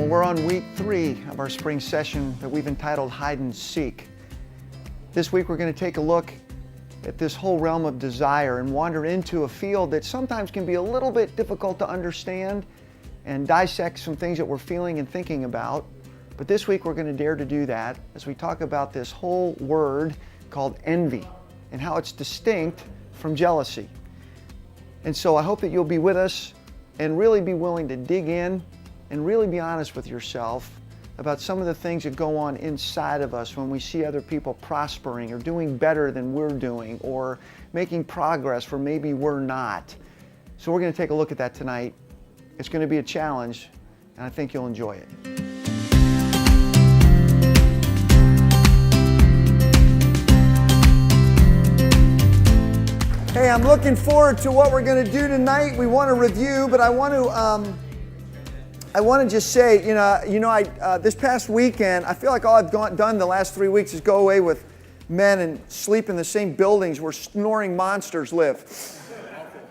Well, we're on week 3 of our spring session that we've entitled Hide and Seek. This week we're going to take a look at this whole realm of desire and wander into a field that sometimes can be a little bit difficult to understand and dissect some things that we're feeling and thinking about. But this week we're going to dare to do that as we talk about this whole word called envy and how it's distinct from jealousy. And so I hope that you'll be with us and really be willing to dig in and really be honest with yourself about some of the things that go on inside of us when we see other people prospering or doing better than we're doing or making progress where maybe we're not. So we're going to take a look at that tonight. It's going to be a challenge, and I think you'll enjoy it. Hey, I'm looking forward to what we're going to do tonight. We want to review, but I want to just say, this past weekend, I feel like all I've done the last 3 weeks is go away with men and sleep in the same buildings where snoring monsters live.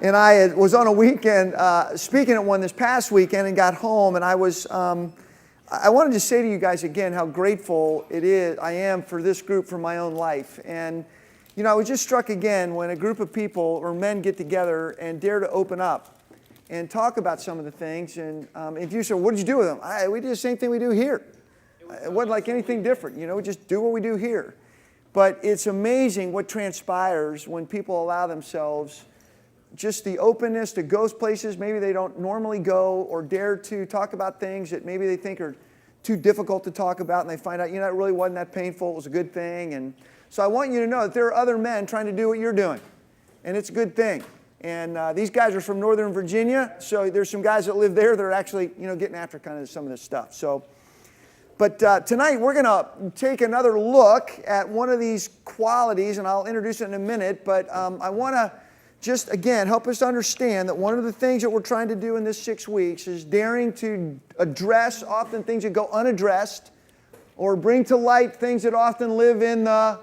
And I was on a weekend speaking at one this past weekend and got home, and I wanted to say to you guys again how grateful I am for this group for my own life. And I was just struck again when a group of people or men get together and dare to open up and talk about some of the things. And if you say, what did you do with them? We did the same thing we do here. It wasn't like anything different. We just do what we do here. But it's amazing what transpires when people allow themselves just the openness to go places maybe they don't normally go, or dare to talk about things that maybe they think are too difficult to talk about, and they find out, it really wasn't that painful. It was a good thing. And so I want you to know that there are other men trying to do what you're doing, and it's a good thing. And these guys are from Northern Virginia, so there's some guys that live there that are actually, getting after kind of some of this stuff. But tonight we're going to take another look at one of these qualities, and I'll introduce it in a minute. But I want to just, again, help us understand that one of the things that we're trying to do in this 6 weeks is daring to address often things that go unaddressed, or bring to light things that often live in the,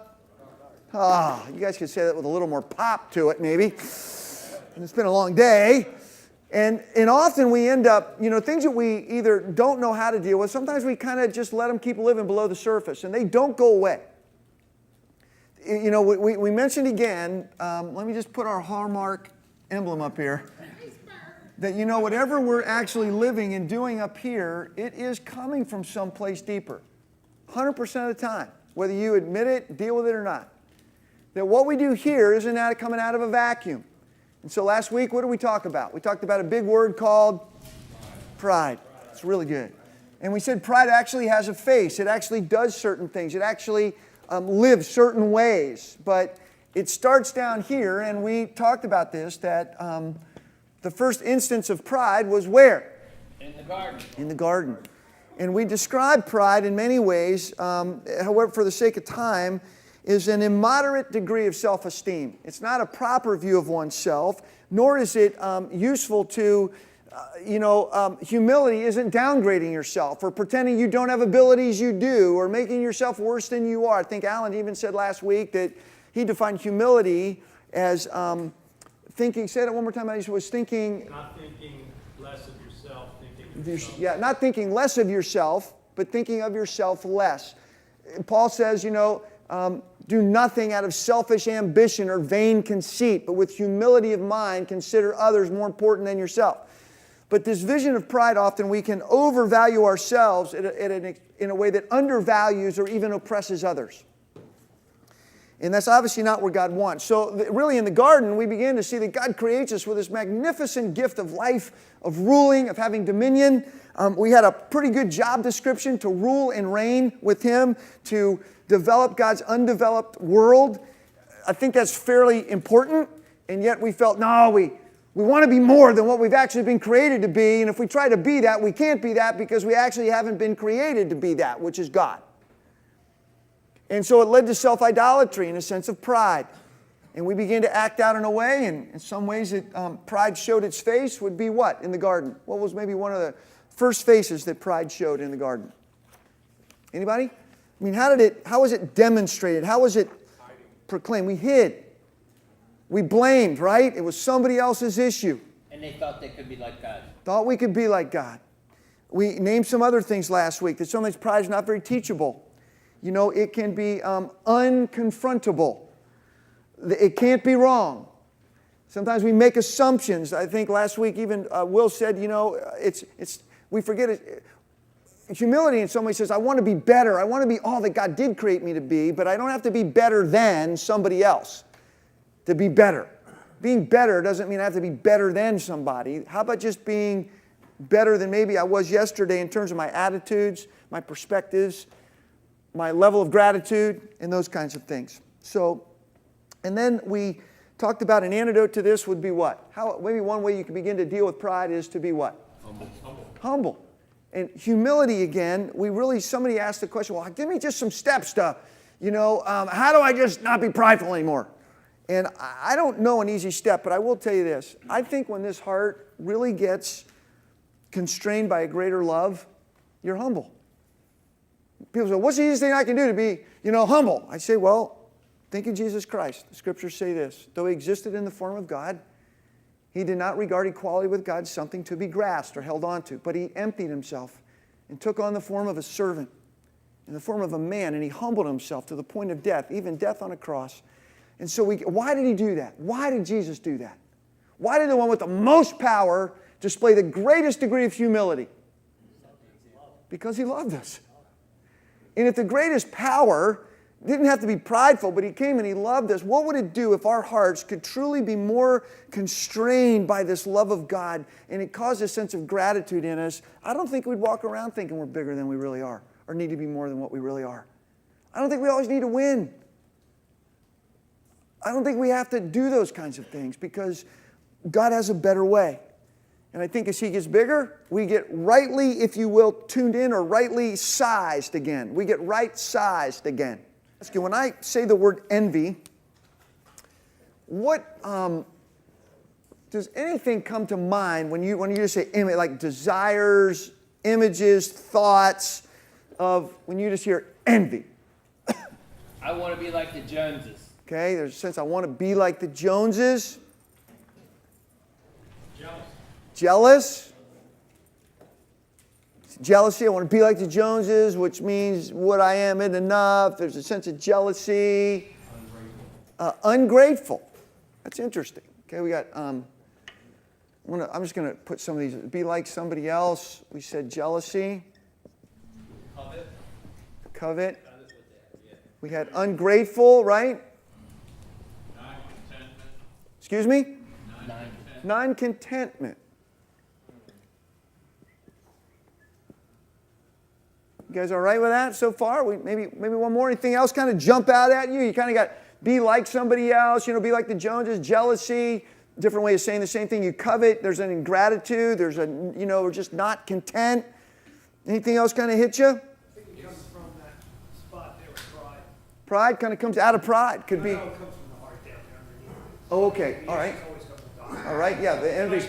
you guys could say that with a little more pop to it, maybe. And it's been a long day. And often we end up, things that we either don't know how to deal with, sometimes we kind of just let them keep living below the surface, and they don't go away. We mentioned again, let me just put our Hallmark emblem up here, that, whatever we're actually living and doing up here, it is coming from someplace deeper, 100% of the time, whether you admit it, deal with it or not. That what we do here isn't coming out of a vacuum. And so last week, what did we talk about? We talked about a big word called pride. It's really good. And we said pride actually has a face. It actually does certain things. It actually lives certain ways. But it starts down here, and we talked about this, that the first instance of pride was where? In the garden. In the garden. And we describe pride in many ways, however, for the sake of time, is an immoderate degree of self-esteem. It's not a proper view of oneself, nor is it useful to, humility isn't downgrading yourself or pretending you don't have abilities you do or making yourself worse than you are. I think Alan even said last week that he defined humility as thinking, say that one more time, I was thinking. Not thinking less of yourself, thinking of yourself. Yeah, not thinking less of yourself, but thinking of yourself less. Paul says, do nothing out of selfish ambition or vain conceit, but with humility of mind, consider others more important than yourself. But this vision of pride, often we can overvalue ourselves in a way that undervalues or even oppresses others. And that's obviously not what God wants. So really in the garden, we begin to see that God creates us with this magnificent gift of life, of ruling, of having dominion. We had a pretty good job description to rule and reign with Him, to develop God's undeveloped world. I think that's fairly important, and yet we felt, no, we want to be more than what we've actually been created to be, and if we try to be that, we can't be that because we actually haven't been created to be that, which is God. And so it led to self-idolatry and a sense of pride. And we began to act out in a way, and in some ways that pride showed its face would be what in the garden? What was maybe one of the first faces that pride showed in the garden? Anybody? I mean, how was it demonstrated? How was it proclaimed? We hid. We blamed, right? It was somebody else's issue. And they thought they could be like God. Thought we could be like God. We named some other things last week, that sometimes pride is not very teachable. It can be unconfrontable. It can't be wrong. Sometimes we make assumptions. I think last week even Will said, we forget it. Humility in some way says, I want to be better. I want to be all that God did create me to be, but I don't have to be better than somebody else to be better. Being better doesn't mean I have to be better than somebody. How about just being better than maybe I was yesterday in terms of my attitudes, my perspectives, my level of gratitude, and those kinds of things. So, and then we talked about an antidote to this would be what? Maybe one way you can begin to deal with pride is to be what? Humble. And humility, again, somebody asked the question, well, give me just some steps to, how do I just not be prideful anymore? And I don't know an easy step, but I will tell you this. I think when this heart really gets constrained by a greater love, you're humble. People say, what's the easiest thing I can do to be, humble? I say, well, think of Jesus Christ. The scriptures say this. Though he existed in the form of God, he did not regard equality with God something to be grasped or held on to, but he emptied himself and took on the form of a servant, in the form of a man, and he humbled himself to the point of death, even death on a cross. And so why did he do that? Why did Jesus do that? Why did the one with the most power display the greatest degree of humility? Because he loved us. And if the greatest power didn't have to be prideful, but he came and he loved us, what would it do if our hearts could truly be more constrained by this love of God and it caused a sense of gratitude in us? I don't think we'd walk around thinking we're bigger than we really are or need to be more than what we really are. I don't think we always need to win. I don't think we have to do those kinds of things because God has a better way. And I think as he gets bigger, we get rightly, if you will, tuned in or rightly sized again. We get right-sized again. When I say the word envy, what does anything come to mind when you just say image, like desires, images, thoughts of when you just hear envy? I want to be like the Joneses. Okay, there's a sense I want to be like the Joneses. Jealous. Jealousy, I want to be like the Joneses, which means what I am isn't enough. There's a sense of jealousy. Ungrateful. That's interesting. Okay, we got, I'm just going to put some of these. Be like somebody else. We said jealousy. Covet. We had ungrateful, right? Excuse me? Non-contentment. You guys all right with that so far? Maybe one more. Anything else kind of jump out at you? You kind of got be like somebody else, be like the Joneses, jealousy, different way of saying the same thing. You covet, there's an ingratitude, there's a, we're just not content. Anything else kind of hit you? I think it comes from that spot there with pride. Pride kind of comes out of pride. Could be. No, it comes from the heart down there underneath. Oh, okay. All right. It always comes from the heart. All right. Yeah. The envy's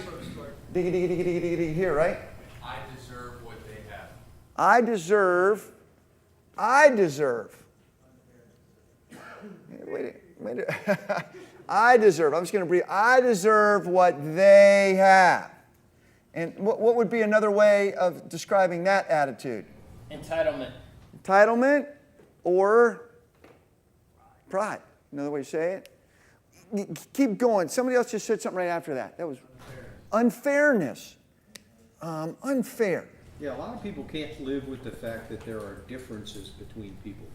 diggy, diggy, diggy, diggy, diggy, diggy here, right? I deserve what they have. I deserve. Wait. I deserve. I'm just going to breathe. I deserve what they have. And what would be another way of describing that attitude? Entitlement. Entitlement or pride. Another way to say it. Keep going. Somebody else just said something right after that. That was unfairness. Unfair. Yeah, a lot of people can't live with the fact that there are differences between people.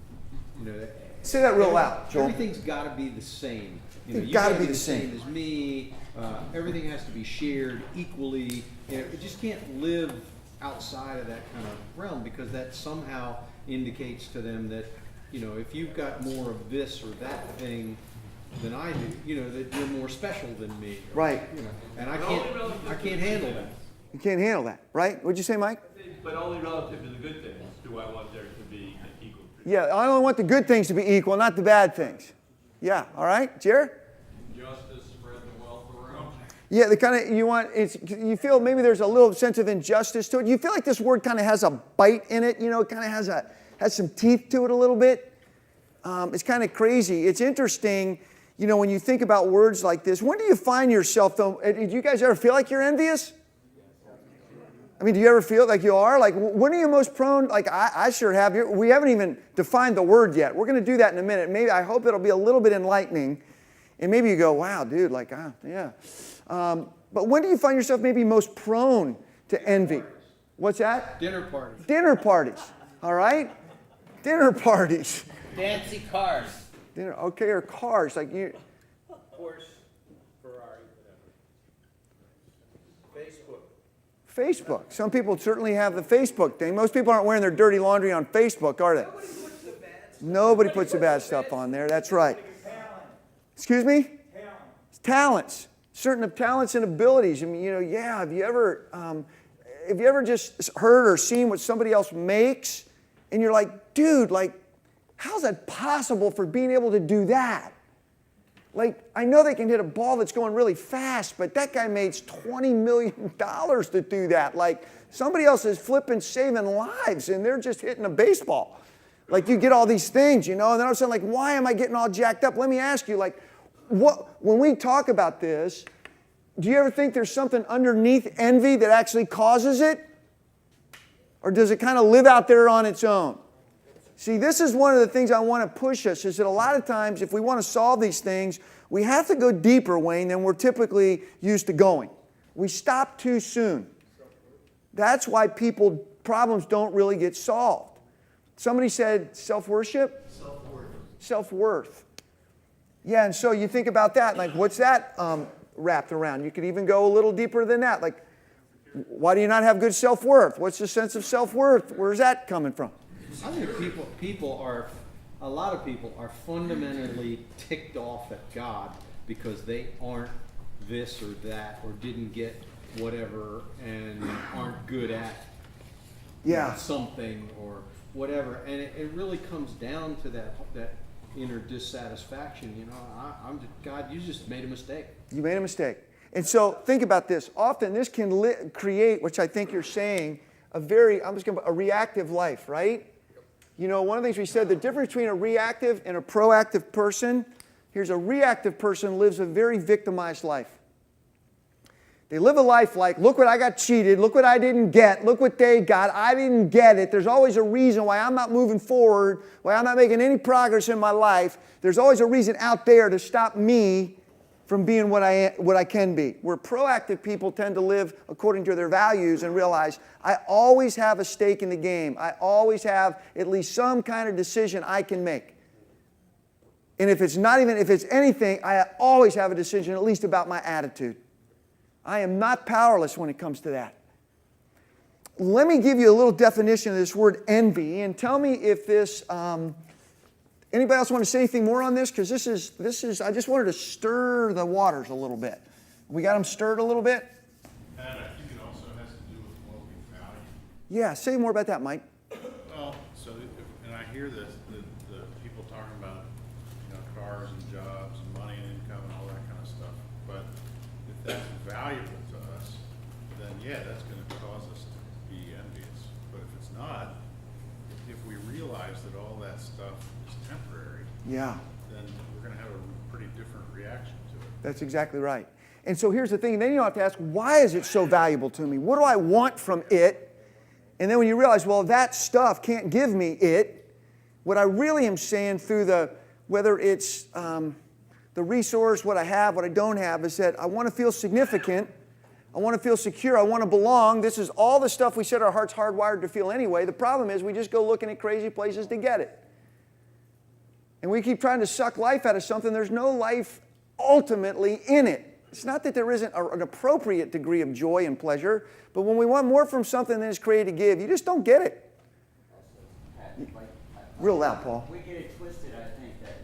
Say that real loud, Joel. Everything's got to be the same. It's You gotta gotta be the same. as me. Everything has to be shared equally. It just can't live outside of that kind of realm because that somehow indicates to them that, if you've got more of this or that thing than I do, that you're more special than me. Right. And I can't handle that. You can't handle that, right? What'd you say, Mike? But only relative to the good things do I want there to be equal treatment. Yeah, I only want the good things to be equal, not the bad things. Yeah, all right, Jared? Justice, spread the wealth around. Yeah, the kind of, you feel maybe there's a little sense of injustice to it. You feel like this word kind of has a bite in it, it kind of has some teeth to it a little bit. It's kind of crazy. It's interesting, when you think about words like this. When do you find yourself, though, did you guys ever feel like you're envious? I mean, do you ever feel like you are? Like, when are you most prone? Like, I sure have. We haven't even defined the word yet. We're going to do that in a minute. Maybe I hope it'll be a little bit enlightening. And maybe you go, wow, dude, like, yeah. But when do you find yourself maybe most prone to envy? What's that? Dinner parties. Dinner parties. All right? Dinner parties. Fancy cars. Dinner, okay, or cars. Like you. Porsche. Ferrari, whatever. Facebook. Some people certainly have the Facebook thing. Most people aren't wearing their dirty laundry on Facebook, are they? Nobody puts the bad stuff on there. That's right. Excuse me? Talents. Certain talents and abilities. I mean, yeah. Have you ever just heard or seen what somebody else makes, and you're like, dude, like, how's that possible for being able to do that? Like, I know they can hit a ball that's going really fast, but that guy makes $20 million to do that. Like, somebody else is flipping, saving lives, and they're just hitting a baseball. Like, you get all these things, and then all of a sudden, like, why am I getting all jacked up? Let me ask you, like, when we talk about this, do you ever think there's something underneath envy that actually causes it? Or does it kind of live out there on its own? See, this is one of the things I want to push us, is that a lot of times if we want to solve these things, we have to go deeper, Wayne, than we're typically used to going. We stop too soon. That's why problems don't really get solved. Somebody said self-worship? Self-worth. Self-worth. Yeah, and so you think about that, like, what's that wrapped around? You could even go a little deeper than that. Like, why do you not have good self-worth? What's the sense of self-worth? Where's that coming from? I think a lot of people are fundamentally ticked off at God because they aren't this or that, or didn't get whatever, and aren't good at something or whatever. And it really comes down to that inner dissatisfaction. God, you just made a mistake. You made a mistake. And so think about this. Often this can create, which I think you're saying, a reactive life, right? One of the things we said, the difference between a reactive and a proactive person, here's a reactive person lives a very victimized life. They live a life like, look what I got cheated, look what I didn't get, look what they got, I didn't get it. There's always a reason why I'm not moving forward, why I'm not making any progress in my life. There's always a reason out there to stop me from being what I can be. Where proactive people tend to live according to their values and realize, I always have a stake in the game. I always have at least some kind of decision I can make. And if it's anything, I always have a decision at least about my attitude. I am not powerless when it comes to that. Let me give you a little definition of this word envy, and tell me if this, anybody else want to say anything more on this? Because this is, I just wanted to stir the waters a little bit. We got them stirred a little bit? And I think it also has to do with what we value. Yeah, say more about that, Mike. Well, and I hear this, the people talking about, cars and jobs and money and income and all that kind of stuff. But if that's valuable to us, then yeah, that's going to cause us to be envious. But if it's not, if we realize that all that stuff is temporary, then we're going to have a pretty different reaction to it. That's exactly right. And so here's the thing, then you have to ask, why is it so valuable to me? What do I want from it? And then when you realize, well, that stuff can't give me it, what I really am saying through whether it's the resource, what I have, what I don't have, is that I want to feel significant, I want to feel secure, I want to belong. This is all the stuff we said our heart's hardwired to feel anyway. The problem is we just go looking at crazy places to get it. And we keep trying to suck life out of something. There's no life ultimately in it. It's not that there isn't an appropriate degree of joy and pleasure, but when we want more from something than it's created to give, you just don't get it. Real loud, Paul. We get it twisted, I think, that,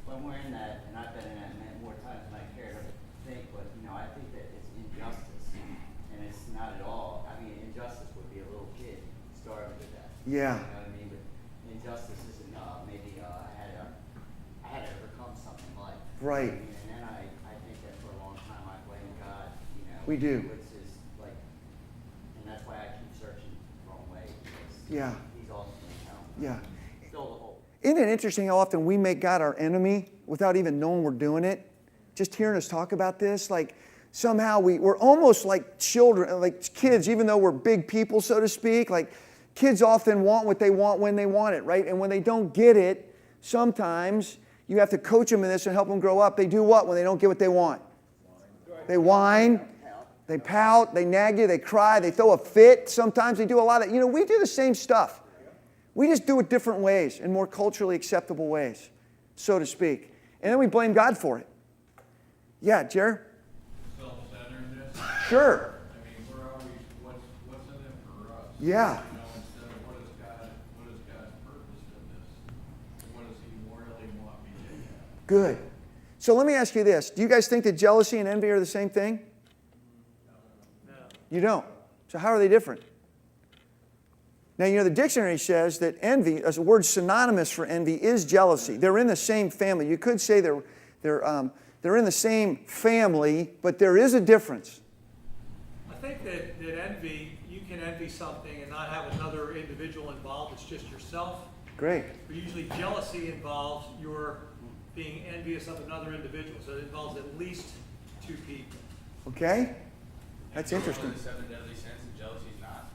when we're in that, and I've been in that more times than I care to think, but, I think that it's injustice, and it's not at all. I mean, injustice would be a little kid starving to death. Yeah. You know what I mean? But injustice isn't, maybe I had to overcome something like. Right. And then I think that for a long time I blamed God, We do. Which is like, and that's why I keep searching the wrong way, because Yeah. He's ultimately, Yeah. fill the hole. Isn't it interesting how often we make God our enemy without even knowing we're doing it? Just hearing us talk about this, like Somehow we're almost like children, like kids, even though we're big people, so to speak. Like kids often want what they want when they want it, right? And when they don't get it, sometimes you have to coach them in this and help them grow up. They do what when they don't get what they want? They whine, they pout, they nag you, they cry, they throw a fit. Sometimes they do a lot of, we do the same stuff. We just do it different ways, in more culturally acceptable ways, so to speak. And then we blame God for it. Yeah, Jared? Self-centeredness. Sure. I mean, we're always, what's in it for us? Yeah. Instead of what is God's purpose in this? What does He really want me to have? Good. So let me ask you this. Do you guys think that jealousy and envy are the same thing? No. You don't. So how are they different? Now, the dictionary says that envy, as a word synonymous for envy, is jealousy. They're in the same family. You could say they're in the same family, but there is a difference. I think that envy, you can envy something and not have another individual involved, it's just yourself. Great. But usually jealousy involves your being envious of another individual, so it involves at least two people. Okay? That's interesting. One of the 7 deadly sins, and jealousy's not.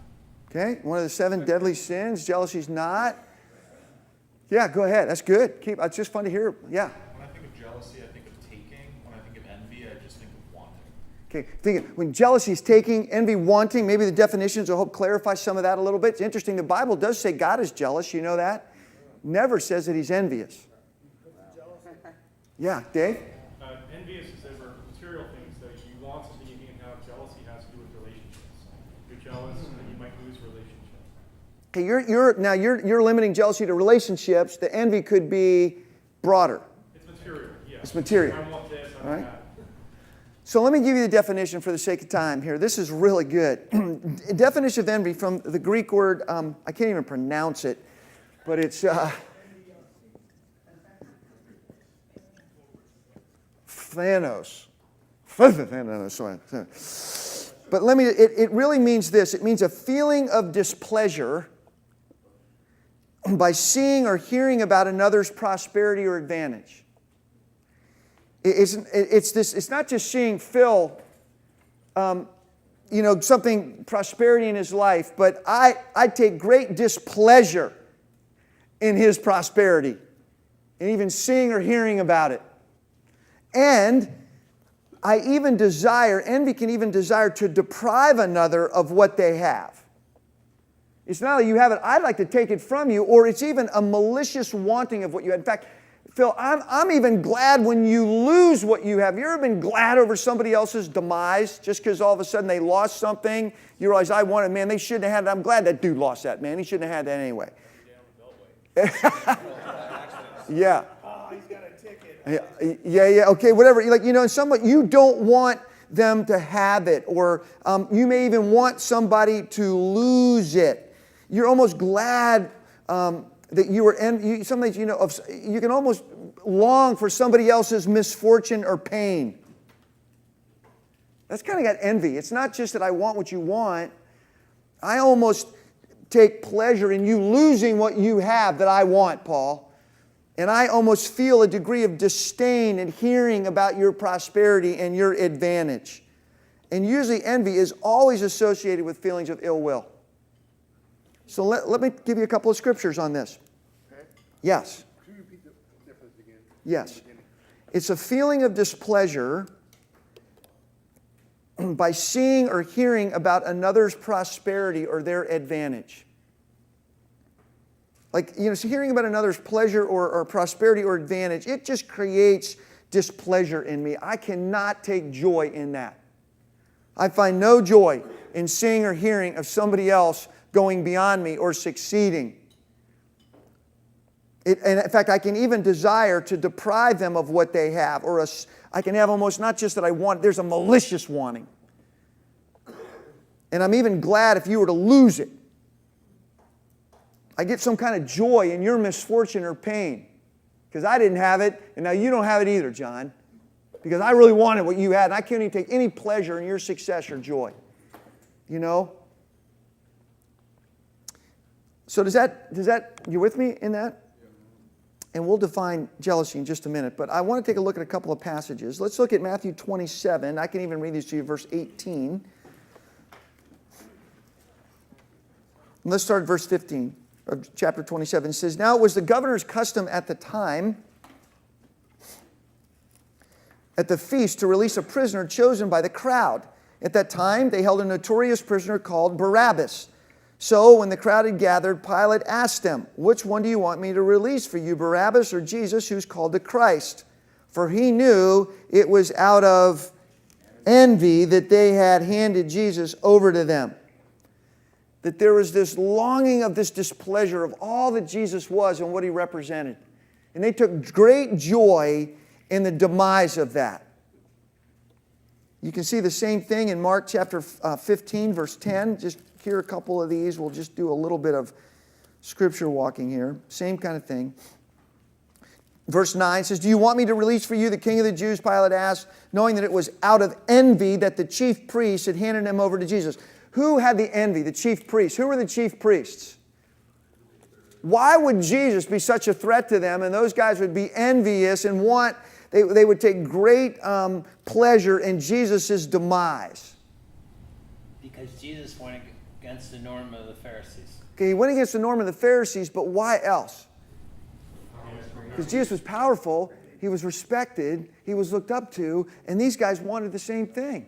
Okay? One of the 7 deadly sins, jealousy's not. Yeah, go ahead. That's good. It's just fun to hear. Yeah. When I think of jealousy, I think of taking. When I think of envy, I just think of wanting. Okay, when jealousy is taking, envy wanting, maybe the definitions will help clarify some of that a little bit. It's interesting, the Bible does say God is jealous, you know that? Never says that He's envious. Yeah, Dave? Envious is over material things. That you want something you can't have. Jealousy has to do with relationships. You're jealous, and you might lose relationships. Okay, you're limiting jealousy to relationships. The envy could be broader. It's material. Yeah. It's material. I want this. I All want right. that. So let me give you the definition for the sake of time here. This is really good. Definition of envy from the Greek word, I can't even pronounce it, but it's Thanos. But it really means this. It means a feeling of displeasure by seeing or hearing about another's prosperity or advantage. It's not just seeing Phil, something prosperity in his life, but I take great displeasure in his prosperity, and even seeing or hearing about it. And I even envy can even desire to deprive another of what they have. It's not that you have it, I'd like to take it from you, or it's even a malicious wanting of what you had. In fact, Phil, I'm even glad when you lose what you have. You ever been glad over somebody else's demise just because all of a sudden they lost something? You realize, I wanted, man, they shouldn't have had it. I'm glad that dude lost that, man. He shouldn't have had that anyway. Yeah. Oh, he's got a ticket. Yeah, okay, whatever. You don't want them to have it, or you may even want somebody to lose it. You're almost glad that you were, sometimes, you can almost long for somebody else's misfortune or pain. That's kind of got envy. It's not just that I want what you want. I almost take pleasure in you losing what you have that I want, Paul. And I almost feel a degree of disdain in hearing about your prosperity and your advantage. And usually envy is always associated with feelings of ill will. So let me give you a couple of scriptures on this. Okay. Yes. Could you repeat the difference again? Yes. It's a feeling of displeasure by seeing or hearing about another's prosperity or their advantage. So hearing about another's pleasure or prosperity or advantage, it just creates displeasure in me. I cannot take joy in that. I find no joy in seeing or hearing of somebody else going beyond me or succeeding. And in fact, I can even desire to deprive them of what they have. I can have almost not just that I want, there's a malicious wanting. And I'm even glad if you were to lose it. I get some kind of joy in your misfortune or pain. Because I didn't have it, and now you don't have it either, John. Because I really wanted what you had, and I can't even take any pleasure in your success or joy. So does that, you with me in that? and we'll define jealousy in just a minute, but I want to take a look at a couple of passages. Let's look at Matthew 27. I can even read these to you, verse 18. And let's start at verse 15 of chapter 27. It says, "Now it was the governor's custom at the time, at the feast, to release a prisoner chosen by the crowd. At that time, they held a notorious prisoner called Barabbas. So when the crowd had gathered, Pilate asked them, 'Which one do you want me to release for you, Barabbas or Jesus, who's called the Christ?' For he knew it was out of envy that they had handed Jesus over to them." That there was this longing of this displeasure of all that Jesus was and what he represented. And they took great joy in the demise of that. You can see the same thing in Mark chapter 15, verse 10. Just hear a couple of these. We'll just do a little bit of scripture walking here. Same kind of thing. Verse 9 says, "Do you want me to release for you the king of the Jews?" Pilate asked, knowing that it was out of envy that the chief priests had handed him over to Jesus. Who had the envy? The chief priests. Who were the chief priests? Why would Jesus be such a threat to them, and those guys would be envious and they would take great pleasure in Jesus' demise? Because Jesus went against the norm of the Pharisees. Okay, he went against the norm of the Pharisees, but why else? Because Jesus was powerful, he was respected, he was looked up to, and these guys wanted the same thing.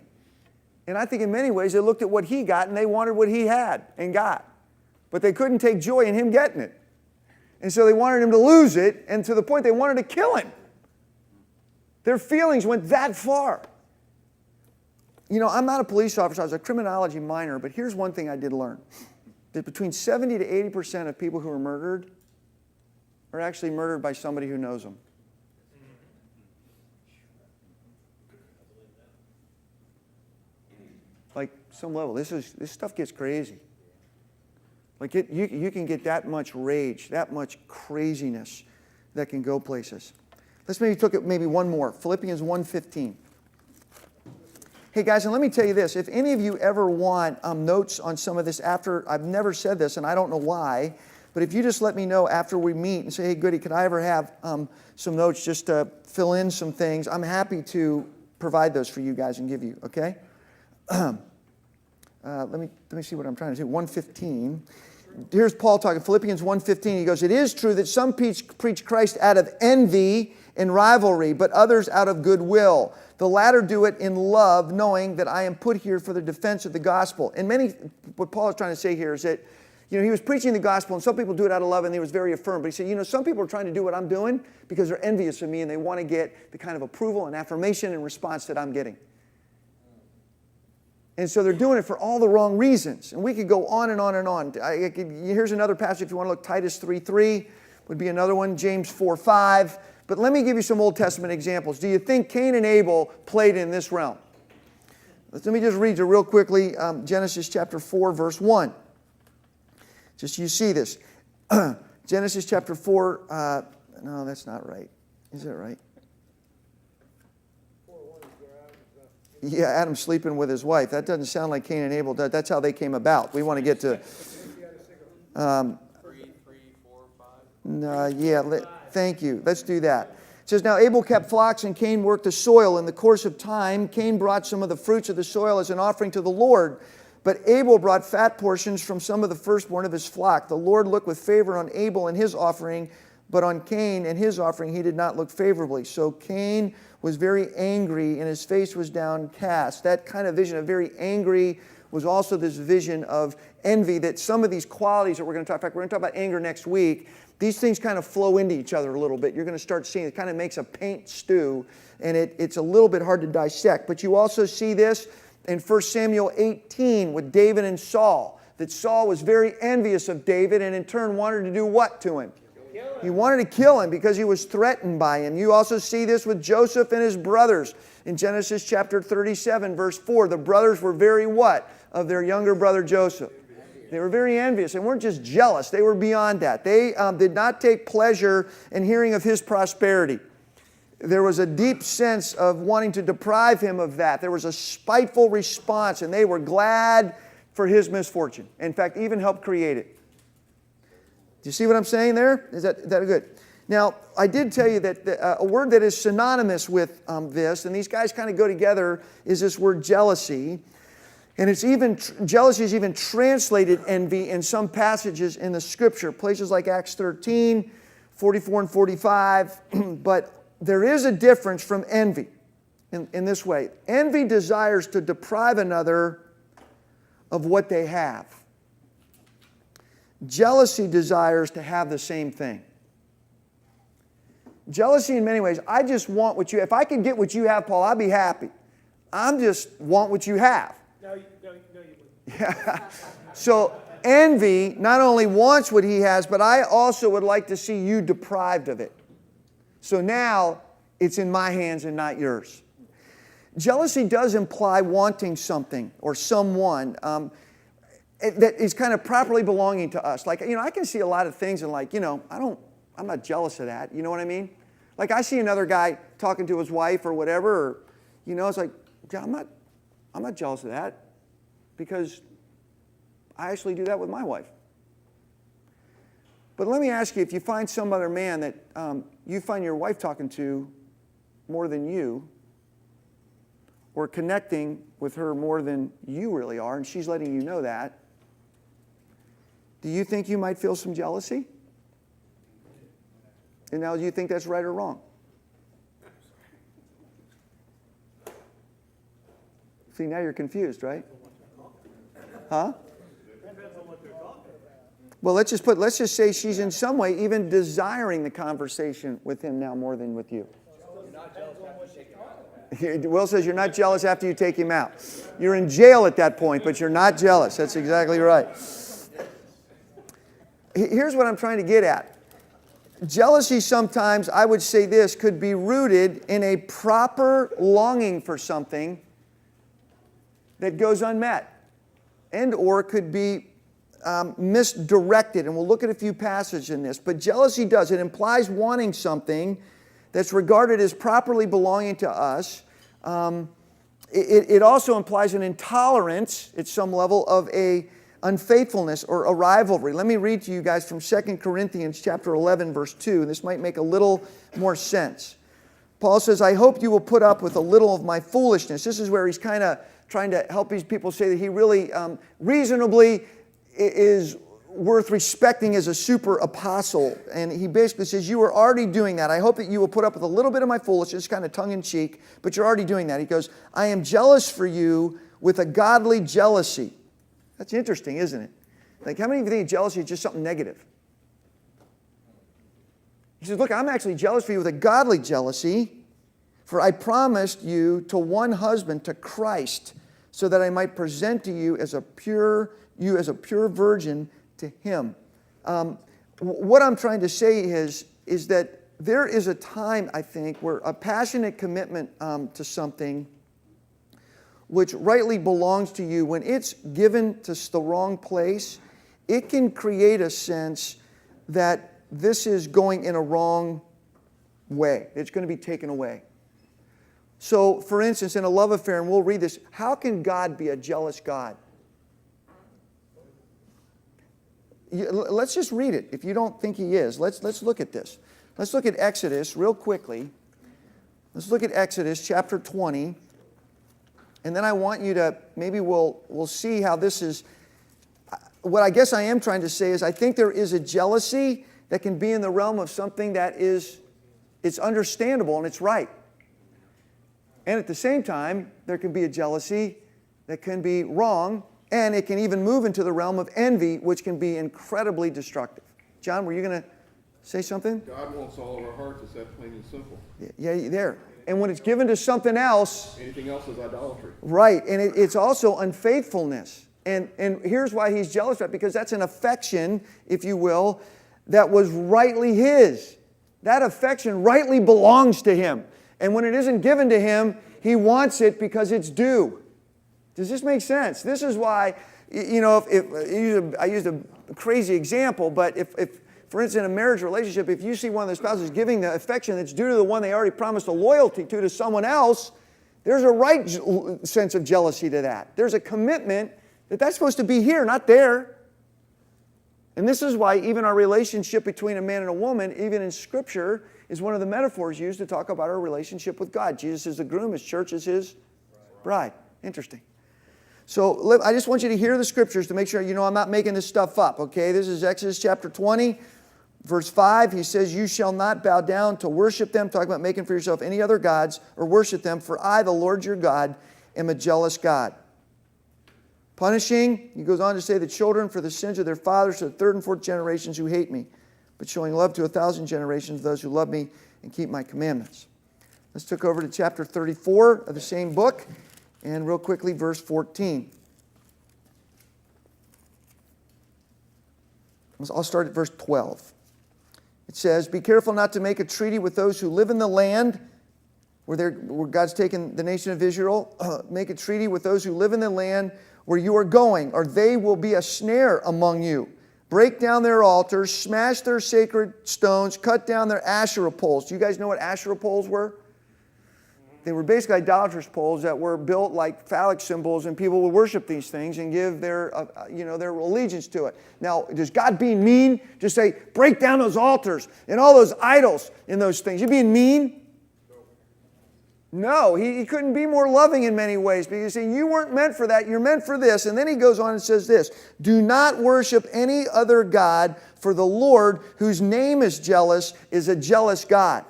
And I think in many ways they looked at what he got and they wanted what he had and got. But they couldn't take joy in him getting it. And so they wanted him to lose it, and to the point they wanted to kill him. Their feelings went that far. You know, I'm not a police officer, I was a criminology minor, but here's one thing I did learn. That between 70 to 80% of people who are murdered are actually murdered by somebody who knows them. Like some level, this stuff gets crazy. Like you can get that much rage, that much craziness that can go places. Let's maybe look at maybe one more. Philippians 1:15. Hey guys, and let me tell you this. If any of you ever want notes on some of this after, I've never said this and I don't know why, but if you just let me know after we meet and say, "Hey Goody, could I ever have some notes just to fill in some things?" I'm happy to provide those for you guys and give you, okay? Let me see what I'm trying to do. 1:15. Here's Paul talking, Philippians 1:15. He goes, "It is true that some preach Christ out of envy and rivalry, but others out of goodwill. The latter do it in love, knowing that I am put here for the defense of the gospel." And what Paul is trying to say here is that, you know, he was preaching the gospel, and some people do it out of love, and he was very affirmed. But he said, you know, some people are trying to do what I'm doing because they're envious of me, and they want to get the kind of approval and affirmation and response that I'm getting. And so they're doing it for all the wrong reasons. And we could go on and on and on. Here's another passage if you want to look. Titus 3:3 would be another one. James 4:5. But let me give you some Old Testament examples. Do you think Cain and Abel played in this realm? Let me just read you real quickly. Genesis chapter 4, verse 1. Just you see this. Genesis chapter 4. No, that's not right. Is that right? Yeah, Adam's sleeping with his wife. That doesn't sound like Cain and Abel. That's how they came about. We want to get to... 3, 4, 5. Thank you. Let's do that. It says, "Now Abel kept flocks and Cain worked the soil. In the course of time, Cain brought some of the fruits of the soil as an offering to the Lord. But Abel brought fat portions from some of the firstborn of his flock. The Lord looked with favor on Abel and his offering, but on Cain and his offering he did not look favorably. So Cain was very angry and his face was downcast." That kind of vision of very angry was also this vision of envy, that some of these qualities that we're going to talk about, we're going to talk about anger next week, these things kind of flow into each other a little bit. You're going to start seeing it kind of makes a paint stew, and it's a little bit hard to dissect. But you also see this in 1 Samuel 18 with David and Saul, that Saul was very envious of David and in turn wanted to do what to him? He wanted to kill him because he was threatened by him. You also see this with Joseph and his brothers. In Genesis chapter 37, verse 4, the brothers were very what? Of their younger brother Joseph. They were very envious. They weren't just jealous. They were beyond that. They did not take pleasure in hearing of his prosperity. There was a deep sense of wanting to deprive him of that. There was a spiteful response, and they were glad for his misfortune. In fact, even helped create it. Do you see what I'm saying there? Is that good? Now, I did tell you that a word that is synonymous with this, and these guys kind of go together, is this word jealousy. And it's even, jealousy is even translated envy in some passages in the Scripture, places like Acts 13, 44 and 45. But there is a difference from envy in this way. Envy desires to deprive another of what they have. Jealousy desires to have the same thing. Jealousy in many ways, I just want what you have. If I could get what you have, Paul, I'd be happy. I'm just want what you have. No, you wouldn't. Yeah. So envy not only wants what he has, but I also would like to see you deprived of it. So now it's in my hands and not yours. Jealousy does imply wanting something or someone that is kind of properly belonging to us. Like, I can see a lot of things and I'm not jealous of that. You know what I mean? Like I see another guy talking to his wife or whatever, or, it's like, yeah, I'm not jealous of that because I actually do that with my wife. But let me ask you, if you find some other man that you find your wife talking to more than you, or connecting with her more than you really are, and she's letting you know that, do you think you might feel some jealousy? And now, do you think that's right or wrong? See, now you're confused, right? Huh? Well, let's just say she's in some way even desiring the conversation with him now more than with you. Will says you're not jealous after you take him out. You're in jail at that point, but you're not jealous. That's exactly right. Here's what I'm trying to get at. Jealousy sometimes, I would say this, could be rooted in a proper longing for something that goes unmet, and or could be misdirected. And we'll look at a few passages in this. But jealousy does. It implies wanting something that's regarded as properly belonging to us. It also implies an intolerance at some level of a unfaithfulness or a rivalry. Let me read to you guys from 2 Corinthians chapter 11, verse 2. This might make a little more sense. Paul says, I hope you will put up with a little of my foolishness. This is where he's kind of trying to help these people say that he really reasonably is worth respecting as a super apostle. And he basically says, you are already doing that. I hope that you will put up with a little bit of my foolishness, kind of tongue-in-cheek, but you're already doing that. He goes, I am jealous for you with a godly jealousy. That's interesting, isn't it? Like, how many of you think jealousy is just something negative? He says, look, I'm actually jealous for you with a godly jealousy, for I promised you to one husband, to Christ, so that I might present to you as a pure virgin to him. What I'm trying to say is that there is a time, I think, where a passionate commitment to something which rightly belongs to you, when it's given to the wrong place, it can create a sense that this is going in a wrong way. It's going to be taken away. So, for instance, in a love affair, and we'll read this, how can God be a jealous God? Let's just read it if you don't think he is. Let's look at this. Let's look at Exodus real quickly. Let's look at Exodus chapter 20. And then I want you to, maybe we'll see how this is, what I guess I am trying to say is I think there is a jealousy that can be in the realm of something that it's understandable and it's right. And at the same time, there can be a jealousy that can be wrong, and it can even move into the realm of envy, which can be incredibly destructive. John, were you going to say something? God wants all of our hearts. It's that plain and simple. Yeah, there. And when it's given to something else, Anything else is idolatry. right, and it's also unfaithfulness. And here's why he's jealous of it, because that's an affection, if you will, that was rightly his. That affection rightly belongs to him. And when it isn't given to him, he wants it because it's due. Does this make sense? This is why, I used a crazy example, but if for instance, in a marriage relationship, if you see one of the spouses giving the affection that's due to the one they already promised a loyalty to someone else, there's a right sense of jealousy to that. There's a commitment that that's supposed to be here, not there. And this is why even our relationship between a man and a woman, even in Scripture, is one of the metaphors used to talk about our relationship with God. Jesus is the groom, His church is His bride. Interesting. So I just want you to hear the Scriptures to make sure you know I'm not making this stuff up, okay? This is Exodus chapter 20, verse 5. He says, you shall not bow down to worship them, talking about making for yourself any other gods, or worship them, for I, the Lord your God, am a jealous God. Punishing, he goes on to say, the children for the sins of their fathers to the third and fourth generations who hate me, but showing love to 1,000 generations of those who love me and keep my commandments. Let's take over to chapter 34 of the same book, and real quickly, verse 14. I'll start at verse 12. It says, be careful not to make a treaty with those who live in the land where God's taken the nation of Israel. Make a treaty with those who live in the land where you are going, or they will be a snare among you. Break down their altars, smash their sacred stones, cut down their Asherah poles. Do you guys know what Asherah poles were? They were basically idolatrous poles that were built like phallic symbols, and people would worship these things and give their allegiance to it. Now, does God being mean just say, break down those altars and all those idols in those things? You being mean? No, he couldn't be more loving in many ways, because he's saying, you weren't meant for that, you're meant for this. And then he goes on and says this, do not worship any other God, for the Lord, whose name is jealous, is a jealous God.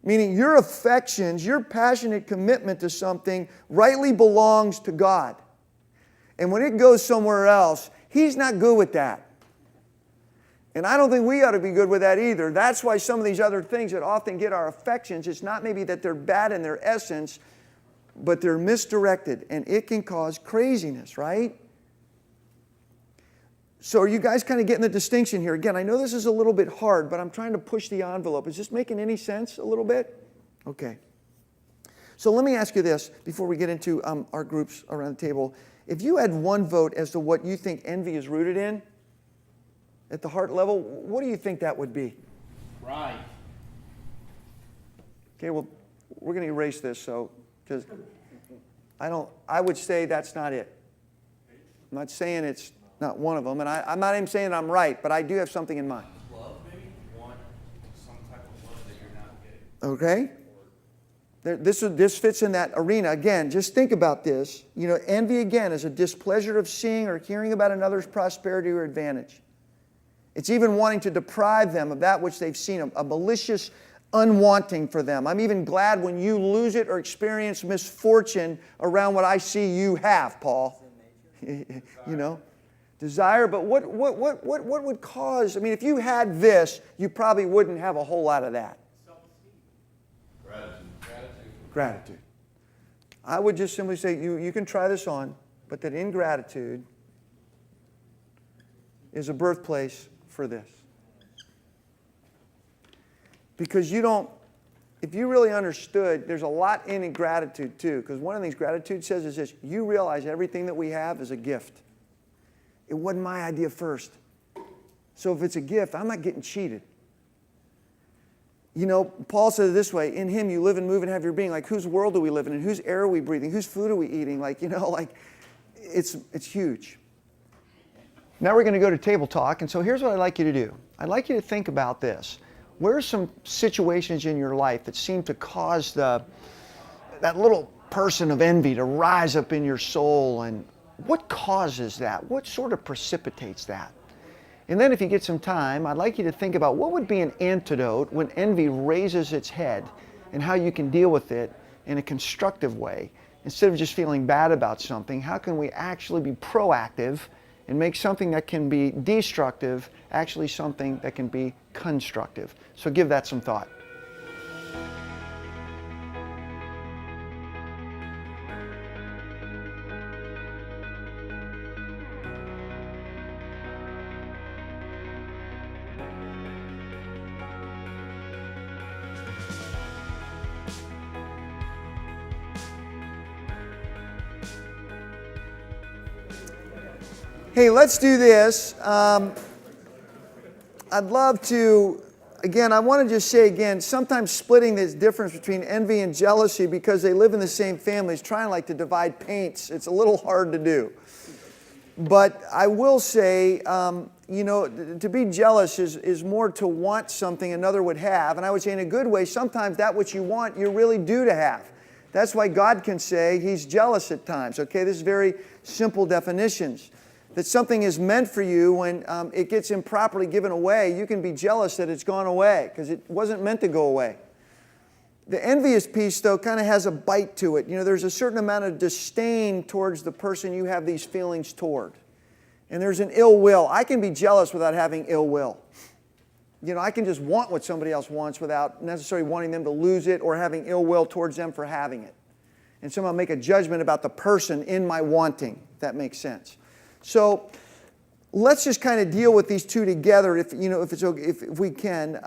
Meaning your affections, your passionate commitment to something rightly belongs to God. And when it goes somewhere else, He's not good with that. And I don't think we ought to be good with that either. That's why some of these other things that often get our affections, it's not maybe that they're bad in their essence, but they're misdirected, and it can cause craziness, right? So are you guys kind of getting the distinction here? Again, I know this is a little bit hard, but I'm trying to push the envelope. Is this making any sense a little bit? Okay. So let me ask you this before we get into our groups around the table. If you had one vote as to what you think envy is rooted in, at the heart level, what do you think that would be? Pride. Okay, well, we're going to erase this, because I would say that's not it. I'm not saying it's not one of them, and I'm not even saying I'm right, but I do have something in mind. Love, maybe? Want some type of love that you're not getting. Okay? This fits in that arena. Again, just think about this. You know, envy, again, is a displeasure of seeing or hearing about another's prosperity or advantage. It's even wanting to deprive them of that which they've seen, a malicious unwanting for them. I'm even glad when you lose it or experience misfortune around what I see you have, Paul. You know? Desire, but what would cause, I mean, if you had this, you probably wouldn't have a whole lot of that. Gratitude. I would just simply say, you can try this on, but that ingratitude is a birthplace for this. Because if you really understood, there's a lot in ingratitude too. Because one of the things gratitude says is this, you realize everything that we have is a gift. It wasn't my idea first. So if it's a gift, I'm not getting cheated. You know, Paul said it this way, in Him you live and move and have your being. Like, whose world do we live in? And whose air are we breathing? Whose food are we eating? Like, you know, like, it's huge. Now we're going to go to table talk, and so here's what I'd like you to do. I'd like you to think about this. Where are some situations in your life that seem to cause that little person of envy to rise up in your soul, and what causes that? What sort of precipitates that? And then if you get some time, I'd like you to think about what would be an antidote when envy raises its head, and how you can deal with it in a constructive way. Instead of just feeling bad about something, how can we actually be proactive and make something that can be destructive actually something that can be constructive? So give that some thought. Hey, let's do this. I'd love to, again, I want to just say again, sometimes splitting this difference between envy and jealousy because they live in the same family is trying like to divide paints. It's a little hard to do. But I will say, to be jealous is more to want something another would have. And I would say in a good way, sometimes that which you want, you're really due to have. That's why God can say He's jealous at times. Okay, this is very simple definitions. That something is meant for you when it gets improperly given away, you can be jealous that it's gone away because it wasn't meant to go away. The envious piece, though, kind of has a bite to it. There's a certain amount of disdain towards the person you have these feelings toward. And there's an ill will. I can be jealous without having ill will. I can just want what somebody else wants without necessarily wanting them to lose it or having ill will towards them for having it. And somehow make a judgment about the person in my wanting, if that makes sense. So let's just kind of deal with these two together if it's okay, if we can.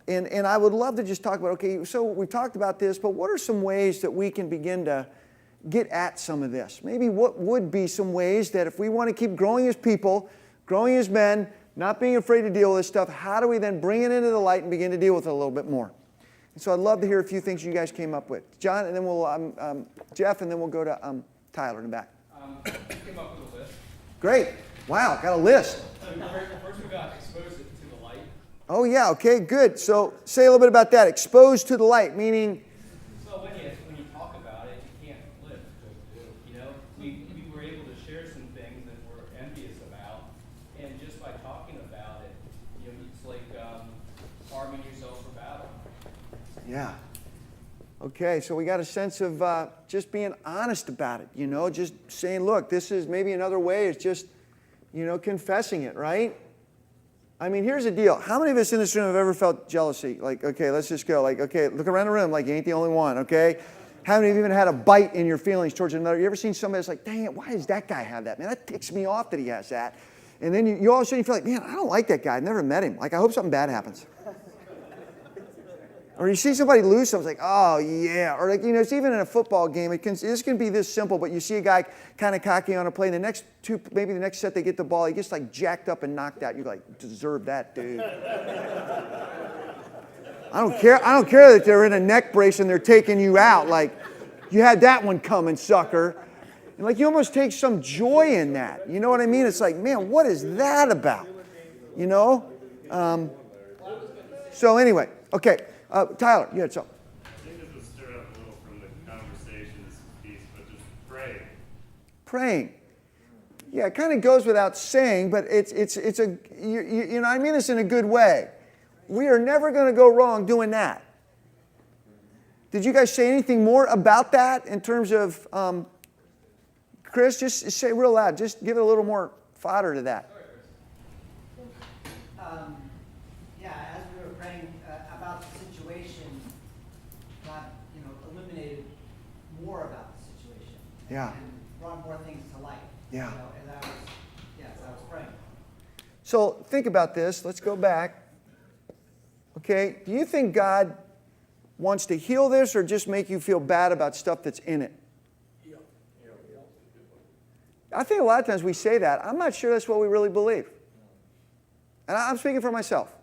And I would love to just talk about, okay, so we've talked about this, but what are some ways that we can begin to get at some of this? Maybe what would be some ways that if we want to keep growing as people, growing as men, not being afraid to deal with this stuff, how do we then bring it into the light and begin to deal with it a little bit more? And so I'd love to hear a few things you guys came up with. John, and then we'll, Jeff, and then we'll go to Tyler in the back. I came up with a list. Great. Wow, got a list. First we got expose it to the light. Oh, yeah, okay, good. So say a little bit about that. Exposed to the light, meaning? So when you talk about it, you can't live. We were able to share some things that we're envious about, and just by talking about it, it's like arming yourself for battle. Yeah. Okay, so we got a sense of just being honest about it, just saying, look, this is maybe another way is just, confessing it, right? I mean, here's the deal. How many of us in this room have ever felt jealousy? Like, okay, let's just go. Like, okay, look around the room like you ain't the only one, okay? How many of you even had a bite in your feelings towards another? You ever seen somebody that's like, dang it, why does that guy have that? Man, that ticks me off that he has that. And then you all of a sudden you feel like, man, I don't like that guy. I've never met him. Like, I hope something bad happens. Or you see somebody lose something, it's like, oh, yeah. Or, like, it's even in a football game. This can be this simple, but you see a guy kind of cocky on a play, and maybe the next set they get the ball, he gets, like, jacked up and knocked out. You're like, deserve that, dude. I don't care that they're in a neck brace and they're taking you out. Like, you had that one coming, sucker. And, like, you almost take some joy in that. You know what I mean? It's like, man, what is that about? So anyway, okay. Tyler, you had something. I think this was stirred up a little from the conversation, this piece, but just praying. Praying. Yeah, it kind of goes without saying, but it's I mean this in a good way. We are never going to go wrong doing that. Did you guys say anything more about that in terms of, Chris, just say real loud, just give it a little more fodder to that. As we were praying about the situation, God, illuminated more about the situation. Yeah. And brought more things to light. Yeah. As I was praying. So think about this. Let's go back. Okay, do you think God wants to heal this or just make you feel bad about stuff that's in it? I think a lot of times we say that. I'm not sure that's what we really believe. And I'm speaking for myself.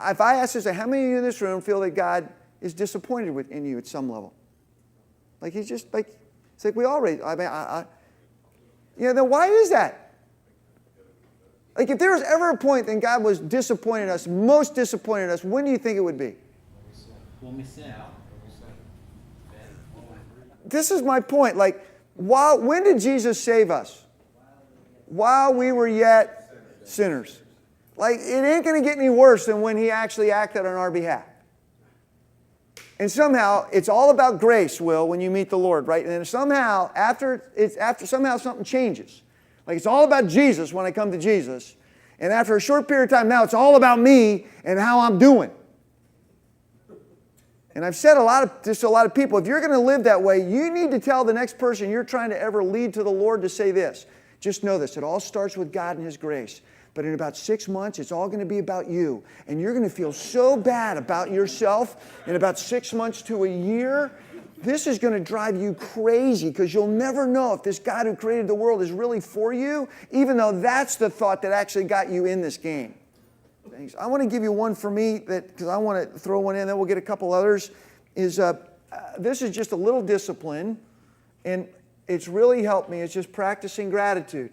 If I ask this, how many of you in this room feel that God is disappointed in you at some level? Like He's just like, it's like we all raise. I mean, then why is that? Like if there was ever a point that God was disappointed in us, most disappointed in us, when do you think it would be? When we sin. This is my point. Like, when did Jesus save us? While we were yet sinners. Like, it ain't going to get any worse than when He actually acted on our behalf. And somehow, it's all about grace, Will, when you meet the Lord, right? And then somehow, after something changes. Like, it's all about Jesus when I come to Jesus. And after a short period of time, now it's all about me and how I'm doing. And I've said to a lot of people, if you're going to live that way, you need to tell the next person you're trying to ever lead to the Lord to say this. Just know this, it all starts with God and His grace. But in about 6 months, it's all going to be about you. And you're going to feel so bad about yourself in about 6 months to a year. This is going to drive you crazy because you'll never know if this God who created the world is really for you, even though that's the thought that actually got you in this game. Thanks. I want to give you one for me because I want to throw one in, then we'll get a couple others. This is just a little discipline. And it's really helped me is just practicing gratitude.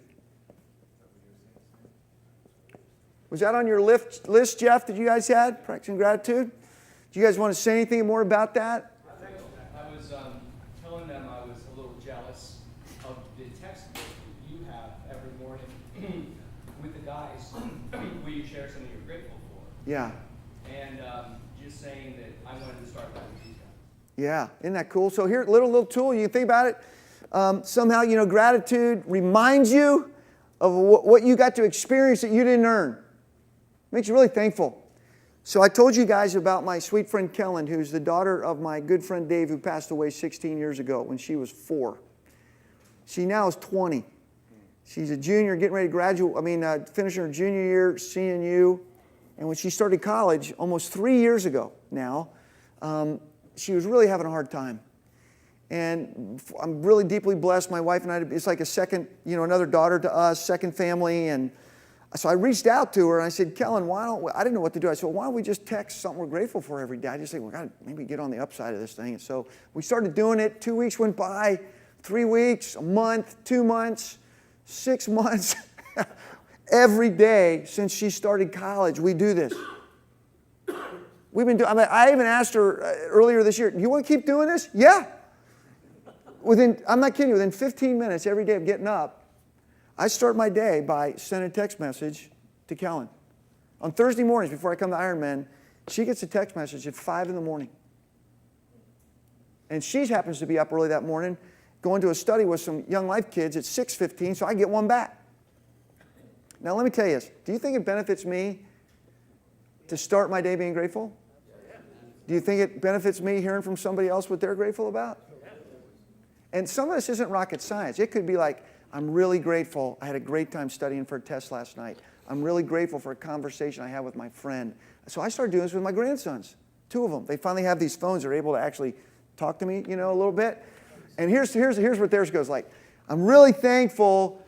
Was that on your list, Jeff, that you guys had? Practicing gratitude? Do you guys want to say anything more about that? I was telling them I was a little jealous of the textbook you have every morning with the guys where you share something you're grateful for. Yeah. And just saying that I wanted to start that with these guys. Yeah, isn't that cool? So here, little tool, you think about it. Somehow, gratitude reminds you of what you got to experience that you didn't earn. Makes you really thankful. So I told you guys about my sweet friend Kellen, who's the daughter of my good friend Dave, who passed away 16 years ago when she was 4. She now is 20. She's a junior, getting ready to graduate, finishing her junior year, CNU. And when she started college, almost 3 years ago now, she was really having a hard time. And I'm really deeply blessed. My wife and I, it's like a second, another daughter to us, second family. And so I reached out to her and I said, Kellen, I didn't know what to do. I said, why don't we just text something we're grateful for every day? I just think, we got to maybe get on the upside of this thing. And so we started doing it. 2 weeks went by, 3 weeks, a month, 2 months, 6 months. Every day since she started college, we do this. We've been doing. I even asked her earlier this year, you want to keep doing this? Yeah. I'm not kidding you, within 15 minutes every day of getting up, I start my day by sending a text message to Kellen. On Thursday mornings before I come to Ironmen, she gets a text message at 5 in the morning. And she happens to be up early that morning, going to a study with some Young Life kids at 6:15, so I get one back. Now let me tell you this. Do you think it benefits me to start my day being grateful? Do you think it benefits me hearing from somebody else what they're grateful about? And some of this isn't rocket science. It could be like, I'm really grateful. I had a great time studying for a test last night. I'm really grateful for a conversation I had with my friend. So I started doing this with my grandsons, 2 of them. They finally have these phones. They're able to actually talk to me, a little bit. And here's what theirs goes like. I'm really thankful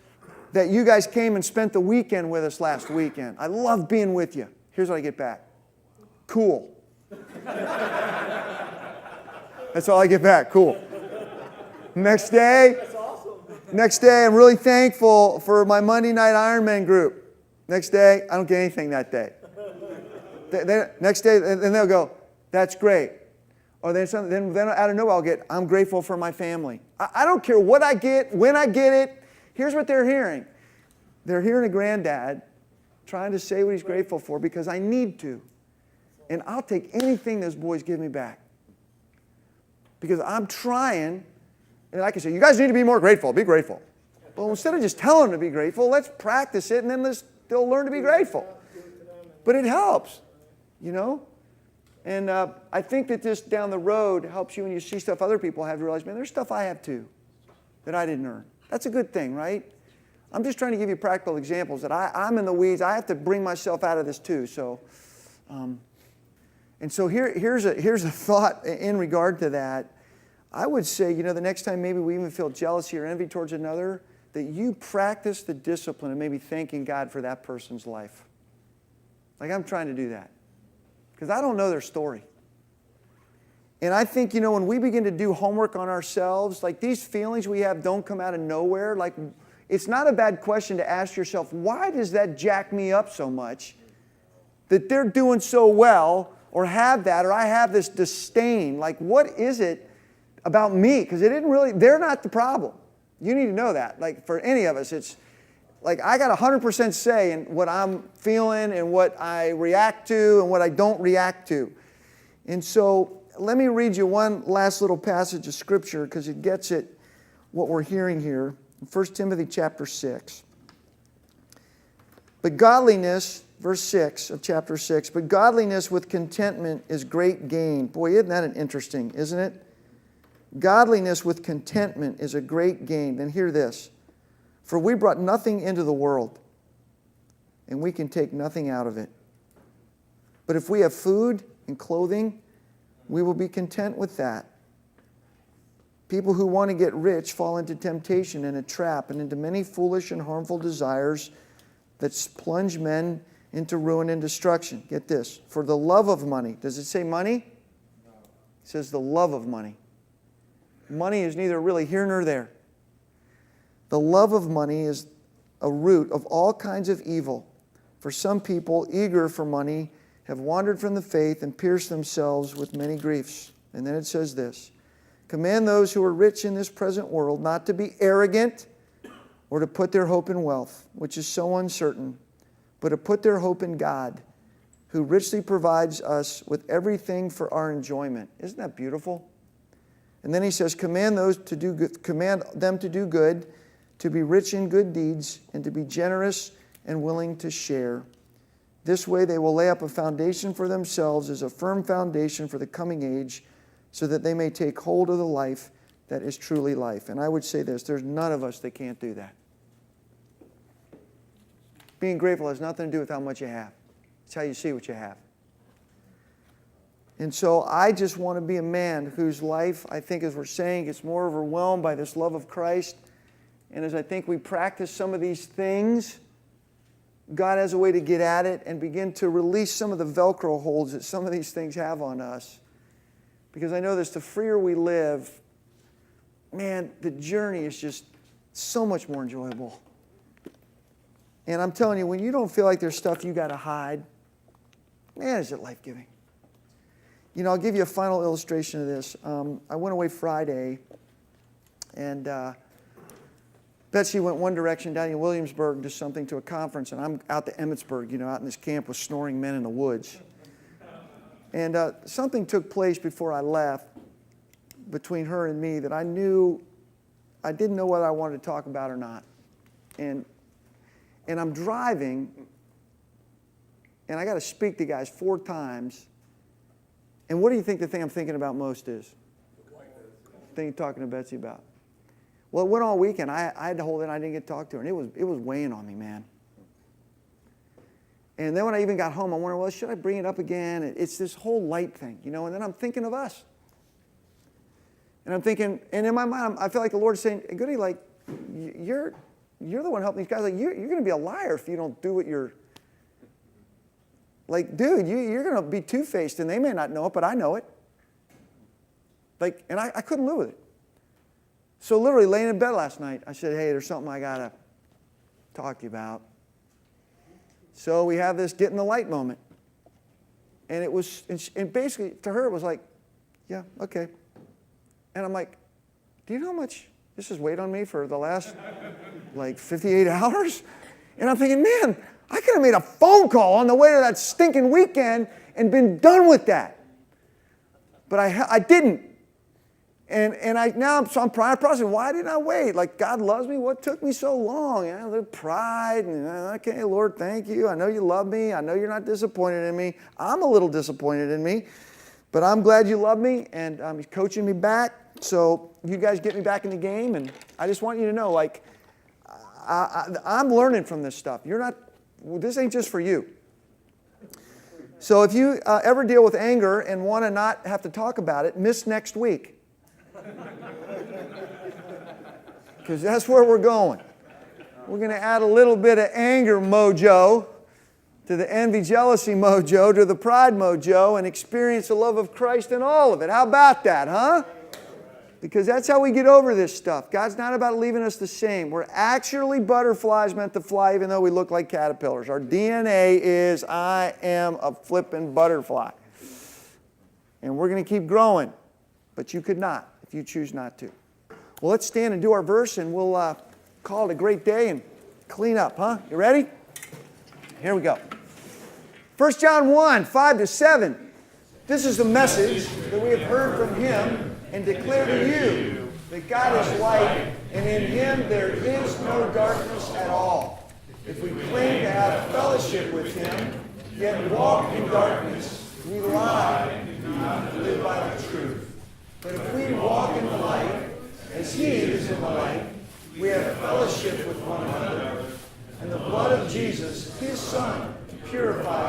that you guys came and spent the weekend with us last weekend. I love being with you. Here's what I get back. Cool. That's all I get back. Cool. Next day, I'm really thankful for my Monday night Ironmen group. Next day, I don't get anything that day. Next day, and they'll go, that's great. Or then out of nowhere, I'll get, I'm grateful for my family. I don't care what I get, when I get it. Here's what they're hearing. They're hearing a granddad trying to say what he's grateful for because I need to. And I'll take anything those boys give me back. Because I'm trying, and I can say, you guys need to be more grateful. Be grateful. Well, instead of just telling them to be grateful, let's practice it, and then they'll learn to be grateful. But it helps, And I think that this down the road helps you when you see stuff other people have to realize, man, there's stuff I have too that I didn't earn. That's a good thing, right? I'm just trying to give you practical examples that I'm in the weeds. I have to bring myself out of this too. So, here's a thought in regard to that. I would say, the next time maybe we even feel jealousy or envy towards another, that you practice the discipline of maybe thanking God for that person's life. Like I'm trying to do that. Because I don't know their story. And I think, when we begin to do homework on ourselves, like these feelings we have don't come out of nowhere. Like, it's not a bad question to ask yourself, why does that jack me up so much that they're doing so well or have that, or I have this disdain? Like, what is it about me? Because they're not the problem. You need to know that. Like, for any of us, it's like I got 100% say in what I'm feeling and what I react to and what I don't react to. And so let me read you one last little passage of Scripture because it gets at what we're hearing here. 1 Timothy chapter 6. But godliness, verse 6 of chapter 6, but godliness with contentment is great gain. Boy, isn't that interesting, isn't it? Godliness with contentment is a great gain. Then hear this. For we brought nothing into the world, and we can take nothing out of it. But if we have food and clothing, we will be content with that. People who want to get rich fall into temptation and a trap and into many foolish and harmful desires that plunge men into ruin and destruction. Get this. For the love of money. Does it say money? No. It says the love of money. Money is neither really here nor there. The love of money is a root of all kinds of evil. For some people, eager for money, have wandered from the faith and pierced themselves with many griefs. And then it says this, command those who are rich in this present world not to be arrogant or to put their hope in wealth, which is so uncertain, but to put their hope in God, who richly provides us with everything for our enjoyment. Isn't that beautiful? And then he says, command them to do good, to be rich in good deeds, and to be generous and willing to share. This way they will lay up a foundation for themselves as a firm foundation for the coming age, so that they may take hold of the life that is truly life. And I would say this, there's none of us that can't do that. Being grateful has nothing to do with how much you have. It's how you see what you have. And so I just want to be a man whose life, I think as we're saying, gets more overwhelmed by this love of Christ. And as I think we practice some of these things, God has a way to get at it and begin to release some of the Velcro holds that some of these things have on us. Because I know this, the freer we live, man, the journey is just so much more enjoyable. And I'm telling you, when you don't feel like there's stuff you got to hide, man, is it life-giving. You know, I'll give you a final illustration of this. I went away Friday, and Betsy went one direction down in Williamsburg to a conference, and I'm out to Emmitsburg, out in this camp with snoring men in the woods. And something took place before I left between her and me that I didn't know whether I wanted to talk about or not. And I'm driving, and I got to speak to guys 4 times. And what do you think the thing I'm thinking about most is? The thing you're talking to Betsy about. Well, it went all weekend. I had to hold it. I didn't get to talk to her. And it was weighing on me, man. And then when I even got home, I wondered, well, should I bring it up again? It's this whole light thing, and then I'm thinking of us. And I'm thinking, and in my mind, I feel like the Lord's saying, hey, Goody, like, you're the one helping these guys. Like, you're going to be a liar if you don't do what you're... Like, dude, you're going to be two-faced, and they may not know it, but I know it. Like, and I couldn't live with it. So literally laying in bed last night, I said, hey, there's something I got to talk to you about. So we have this get in the light moment. And it was, and basically to her it was like, yeah, okay. And I'm like, do you know how much this has weighed on me for the last 58 hours? And I'm thinking, man, I could have made a phone call on the way to that stinking weekend and been done with that. But I didn't. And I'm processing, why didn't I wait? Like, God loves me? What took me so long? The pride, and okay, Lord, thank you. I know you love me. I know you're not disappointed in me. I'm a little disappointed in me, but I'm glad you love me, and He's coaching me back. So you guys get me back in the game, and I just want you to know, like, I'm learning from this stuff. This ain't just for you. So if you ever deal with anger and want to not have to talk about it, miss next week. Because that's where we're going. We're going to add a little bit of anger mojo to the envy, jealousy mojo, to the pride mojo, and experience the love of Christ in all of it. How about that, huh? Because that's how we get over this stuff. God's not about leaving us the same. We're actually butterflies meant to fly even though we look like caterpillars. Our DNA is, I am a flippin' butterfly. And we're going to keep growing. But you could not if you choose not to. Well, let's stand and do our verse, and we'll call it a great day and clean up, huh? You ready? Here we go. 1 John 1, 5-7. This is the message that we have heard from Him and declare to you that God is light, and in Him there is no darkness at all. If we claim to have fellowship with Him, yet walk in darkness, we lie and do not live by the truth. But if we walk in the light, as He is in the light, we have fellowship with one another, and the blood of Jesus, His Son, purifies